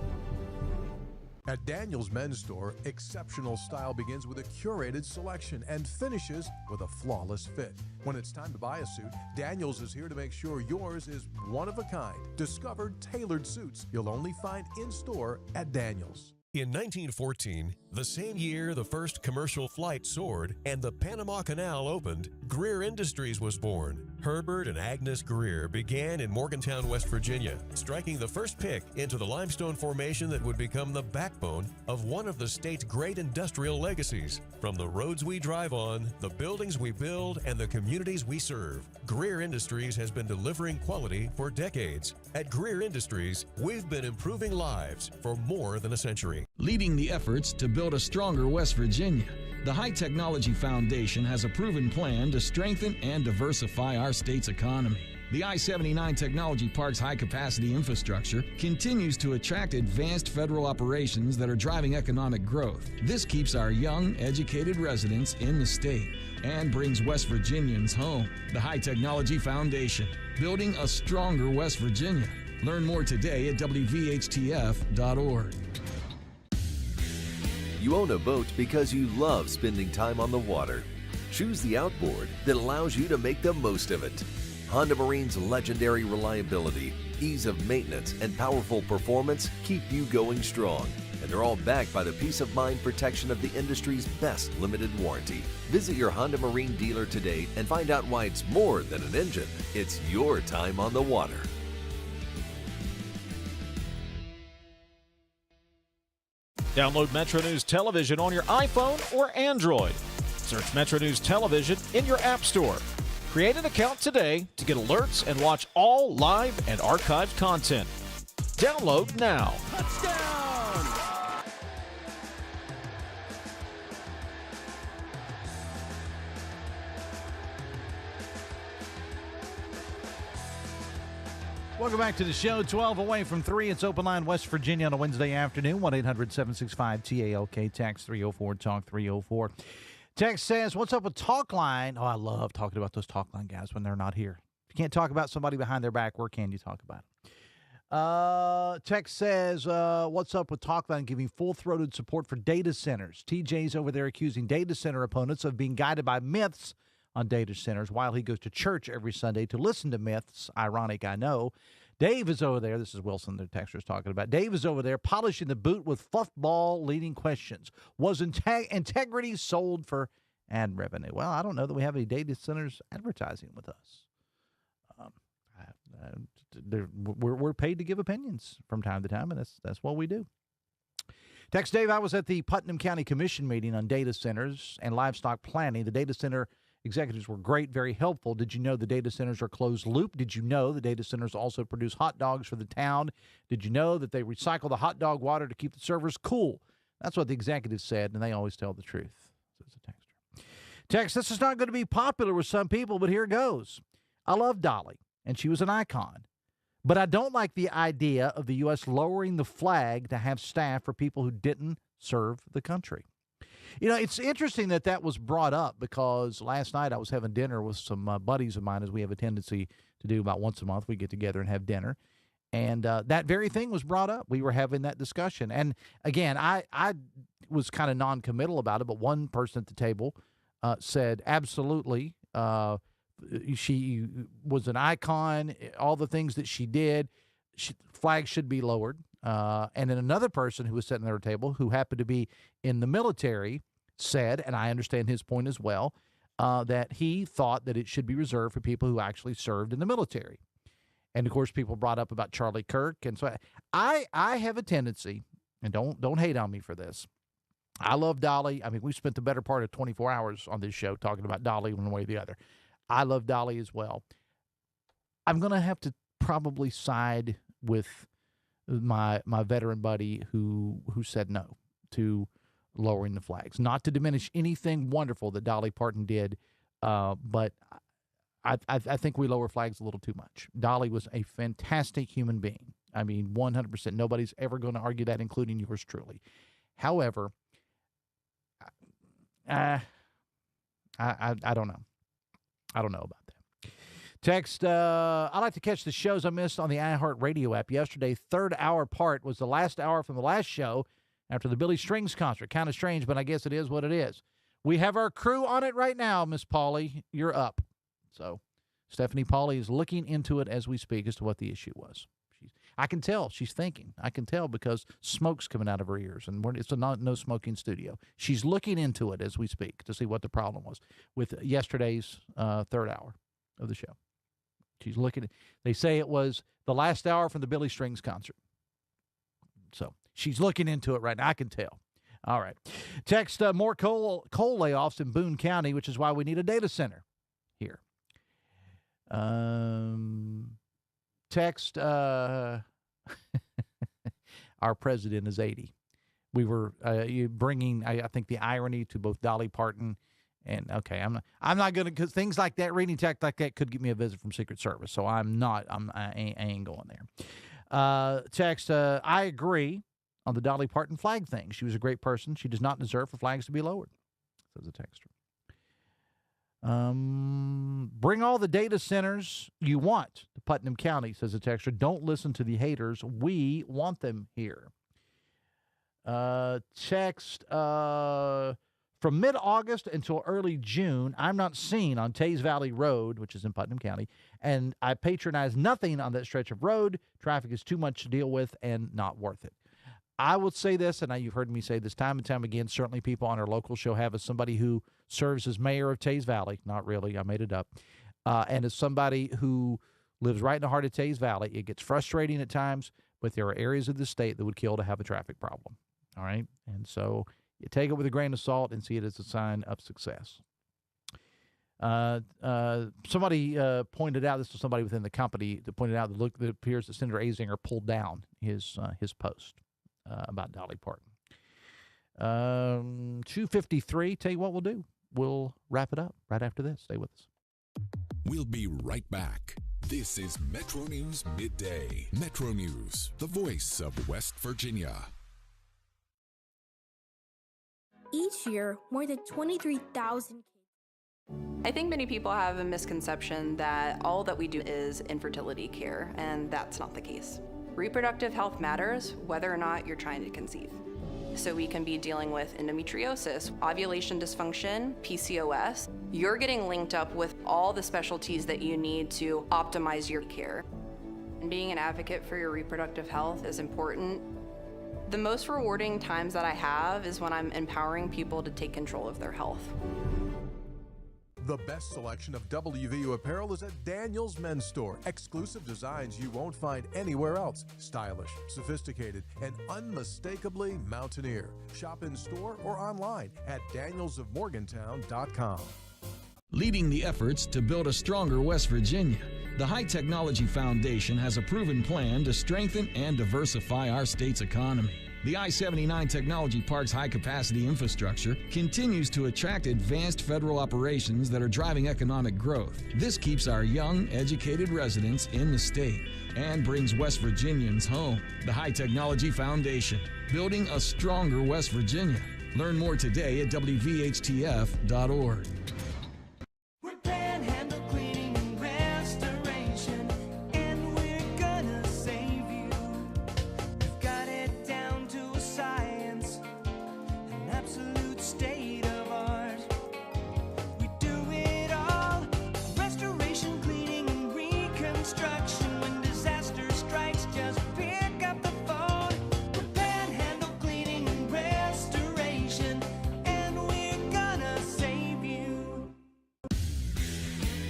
At Daniel's Men's Store, exceptional style begins with a curated selection and finishes with a flawless fit. When it's time to buy a suit, Daniel's is here to make sure yours is one of a kind. Discover tailored suits you'll only find in-store at Daniel's. In 1914, the same year the first commercial flight soared and the Panama Canal opened, Greer Industries was born. Herbert and Agnes Greer began in Morgantown, West Virginia, striking the first pick into the limestone formation that would become the backbone of one of the state's great industrial legacies. From the roads we drive on, the buildings we build, and the communities we serve, Greer Industries has been delivering quality for decades. At Greer Industries, we've been improving lives for more than a century. Leading the efforts to build a stronger West Virginia, the High Technology Foundation has a proven plan to strengthen and diversify our state's economy. The I-79 Technology Park's high-capacity infrastructure continues to attract advanced federal operations that are driving economic growth. This keeps our young, educated residents in the state and brings West Virginians home. The High Technology Foundation, building a stronger West Virginia. Learn more today at WVHTF.org. You own a boat because you love spending time on the water. Choose the outboard that allows you to make the most of it. Honda Marine's legendary reliability, ease of maintenance, and powerful performance keep you going strong. and they're all backed by the peace of mind protection of the industry's best limited warranty. Visit your Honda Marine dealer today and find out why it's more than an engine. It's your time on the water. Download Metro News Television on your iPhone or Android. Search Metro News Television in your app store. Create an account today to get alerts and watch all live and archived content. Download now. Welcome back to the show. 12 away from 3. It's Open Line West Virginia on a Wednesday afternoon. 1-800-765-TALK. Text 304 Talk 304. Text says, what's up with Talk Line? Oh, I love talking about those Talk Line guys when they're not here. If you can't talk about somebody behind their back, where can you talk about it? Text says, what's up with Talk Line giving full-throated support for data centers? TJ's over there accusing data center opponents of being guided by myths on data centers while he goes to church every Sunday to listen to myths. Ironic, I know. Dave is over there. This is Wilson, the texter is talking about. Dave is over there polishing the boot with fuffball leading questions. Was integrity sold for ad revenue? Well, I don't know that we have any data centers advertising with us. We're paid to give opinions from time to time, and that's what we do. Text Dave, I was at the Putnam County Commission meeting on data centers and livestock planning. The data center executives were great, very helpful. Did you know the data centers are closed loop? Did you know the data centers also produce hot dogs for the town? Did you know that they recycle the hot dog water to keep the servers cool? That's what the executives said, and they always tell the truth, says the texter. Text, this is not going to be popular with some people, but here goes. I love Dolly, and she was an icon. But I don't like the idea of the U.S. lowering the flag to have staff for people who didn't serve the country. You know, it's interesting that was brought up because last night I was having dinner with some buddies of mine, as we have a tendency to do about once a month. We get together and have dinner. And that very thing was brought up. We were having that discussion. And, again, I was kind of non-committal about it, but one person at the table said absolutely she was an icon, all the things that she did, flags should be lowered. And then another person who was sitting at their table who happened to be in the military said, and I understand his point as well, that he thought that it should be reserved for people who actually served in the military. And, of course, people brought up about Charlie Kirk. And so I have a tendency, and don't hate on me for this. I love Dolly. I mean, we spent the better part of 24 hours on this show talking about Dolly one way or the other. I love Dolly as well. I'm going to have to probably side with my veteran buddy who said no to lowering the flags. Not to diminish anything wonderful that Dolly Parton did, but I think we lower flags a little too much. Dolly was a fantastic human being. I mean, 100%. Nobody's ever going to argue that, including yours truly. However, I don't know. I don't know about that. Text, I like to catch the shows I missed on the iHeartRadio app yesterday. Third hour part was the last hour from the last show after the Billy Strings concert. Kind of strange, but I guess it is what it is. We have our crew on it right now, Miss Pauly. You're up. So Stephanie Pauly is looking into it as we speak as to what the issue was. I can tell she's thinking. I can tell because smoke's coming out of her ears, and it's a no smoking studio. She's looking into it as we speak to see what the problem was with yesterday's third hour of the show. She's looking at. They say it was the last hour from the Billy Strings concert. So she's looking into it right now. I can tell. All right. Text, more coal layoffs in Boone County, which is why we need a data center here. Text, our president is 80. We were bringing, I think, the irony to both Dolly Parton and, okay, I'm not going to, because things like that, reading text like that could get me a visit from Secret Service, so I ain't going there. Text, I agree on the Dolly Parton flag thing. She was a great person. She does not deserve for flags to be lowered, says the texter. Bring all the data centers you want to Putnam County, says the texter. Don't listen to the haters. We want them here. Text, from mid-August until early June, I'm not seen on Tays Valley Road, which is in Putnam County, and I patronize nothing on that stretch of road. Traffic is too much to deal with and not worth it. I would say this, and you've heard me say this time and time again, certainly people on our local show have as somebody who serves as mayor of Tays Valley. Not really, I made it up. And as somebody who lives right in the heart of Tays Valley, it gets frustrating at times, but there are areas of the state that would kill to have a traffic problem. All right? And so you take it with a grain of salt and see it as a sign of success. Somebody pointed out, this was somebody within the company that pointed out that it appears that Senator Azinger pulled down his post about Dolly Parton. 2:53. Tell you what we'll do. We'll wrap it up right after this. Stay with us. We'll be right back. This is Metro News Midday. Metro News, the voice of West Virginia. Each year, more than 23,000 I think many people have a misconception that all that we do is infertility care, and that's not the case. Reproductive health matters whether or not you're trying to conceive. So we can be dealing with endometriosis, ovulation dysfunction, PCOS. You're getting linked up with all the specialties that you need to optimize your care. And being an advocate for your reproductive health is important. The most rewarding times that I have is when I'm empowering people to take control of their health. The best selection of WVU apparel is at Daniel's Men's Store. Exclusive designs you won't find anywhere else. Stylish, sophisticated, and unmistakably mountaineer. Shop in store or online at danielsofmorgantown.com. Leading the efforts to build a stronger West Virginia, the High Technology Foundation has a proven plan to strengthen and diversify our state's economy. The I-79 Technology Park's high-capacity infrastructure continues to attract advanced federal operations that are driving economic growth. This keeps our young, educated residents in the state and brings West Virginians home. The High Technology Foundation, building a stronger West Virginia. Learn more today at WVHTF.org.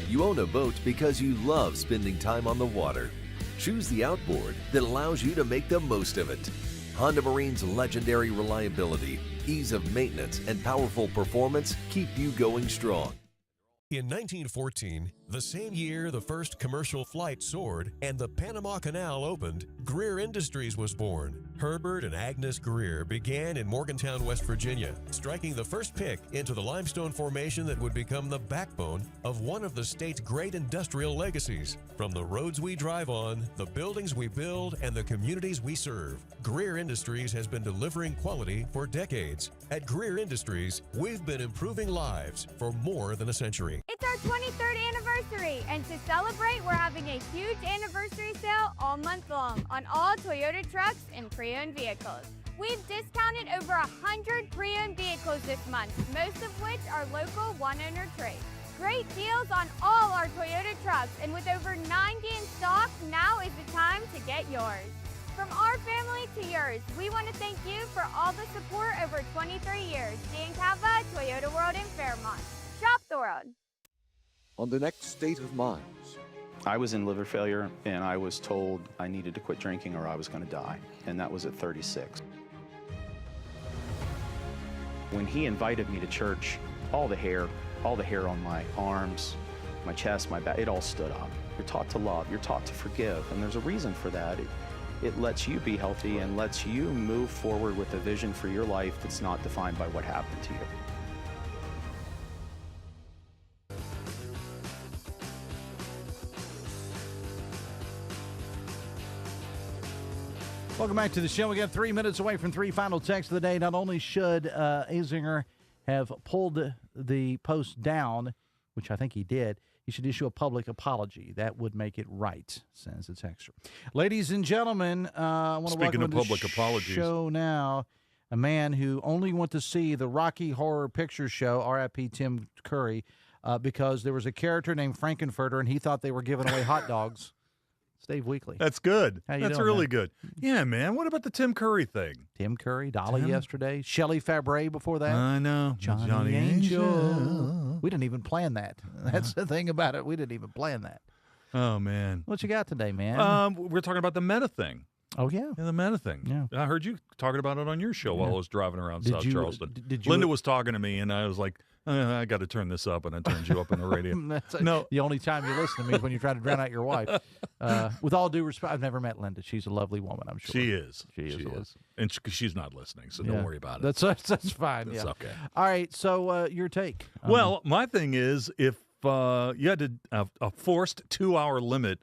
You own a boat because you love spending time on the water. Choose the outboard that allows you to make the most of it. Honda Marine's legendary reliability, ease of maintenance, and powerful performance keep you going strong. In 1914, the same year the first commercial flight soared and the Panama Canal opened, Greer Industries was born. Herbert and Agnes Greer began in Morgantown, West Virginia, striking the first pick into the limestone formation that would become the backbone of one of the state's great industrial legacies. From the roads we drive on, the buildings we build, and the communities we serve, Greer Industries has been delivering quality for decades. At Greer Industries, we've been improving lives for more than a century. It's our 23rd anniversary, and to celebrate, we're having a huge anniversary sale all month long on all Toyota trucks and pre-owned vehicles. We've discounted over 100 pre-owned vehicles this month, most of which are local one-owner trades. Great deals on all our Toyota trucks, and with over 90 in stock, now is the time to get yours. From our family to yours, we want to thank you for all the support over 23 years. Dan Cava, Toyota World in Fairmont. Shop the world. On the next State of Minds. I was in liver failure, and I was told I needed to quit drinking or I was going to die, and that was at 36. When he invited me to church, all the hair on my arms, my chest, my back, it all stood up. You're taught to love, you're taught to forgive, and there's a reason for that. It lets you be healthy and lets you move forward with a vision for your life that's not defined by what happened to you. Welcome back to the show. We got 3 minutes away from three final texts of the day. Not only should Azinger have pulled the post down, which I think he did, he should issue a public apology. That would make it right, says a texter. Ladies and gentlemen, I want to welcome to the show now a man who only went to see the Rocky Horror Picture Show, R.I.P. Tim Curry, because there was a character named Frankenfurter, and he thought they were giving away hot dogs. Dave Weekly. That's good. How you That's doing, really man? good. Yeah, man. What about the Tim Curry thing? Tim Curry, Dolly Tim? yesterday, Shelley Fabre before that. I know. Johnny Angel. We didn't even plan that. That's the thing about it. We didn't even plan that. Oh, man. What you got today, man? We're talking about the Meta thing. Oh, yeah. Yeah, the Meta thing. Yeah. I heard you talking about it on your show while I was driving around South Charleston. Did you, Linda was talking to me, and I was like, I got to turn this up, and I turned you up on the radio. No. The only time you listen to me is when you're trying to drown out your wife. With all due respect, I've never met Linda. She's a lovely woman, I'm sure. She is. She is. And she's not listening, so don't worry about it. That's fine. That's okay. All right, so your take. Well, my thing is, if you had a forced 2-hour limit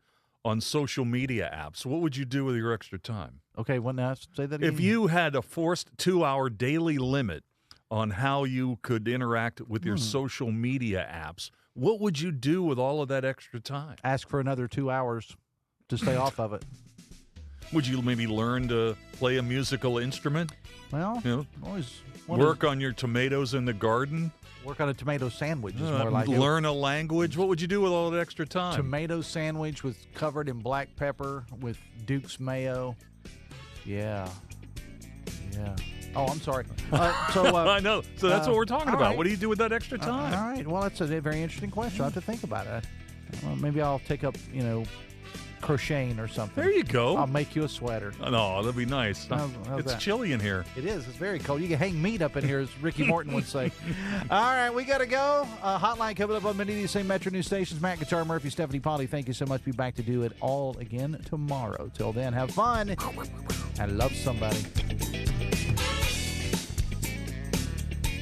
on social media apps, what would you do with your extra time? Okay, now say that again. If you had a forced 2-hour daily limit on how you could interact with your social media apps, what would you do with all of that extra time? Ask for another 2 hours to stay off of it. Would you maybe learn to play a musical instrument? Well, work on your tomatoes in the garden? Work on a tomato sandwich is more like it. Learn a language? What would you do with all that extra time? Tomato sandwich covered in black pepper with Duke's mayo. Yeah. Oh, I'm sorry. I know. So that's what we're talking about. Right. What do you do with that extra time? All right. Well, that's a very interesting question. I'll have to think about it. Well, maybe I'll take up, crocheting or something. There you go. I'll make you a sweater. No, that'd be nice. How's It's that? chilly in here. It is. It's very cold. You can hang meat up in here, as Ricky Morton would say. All right, we got to go. Hotline coming up on many of these same Metro News stations. Matt Guitar Murphy, Stephanie Polly, thank you so much. Be back to do it all again tomorrow. Till then, have fun and love somebody.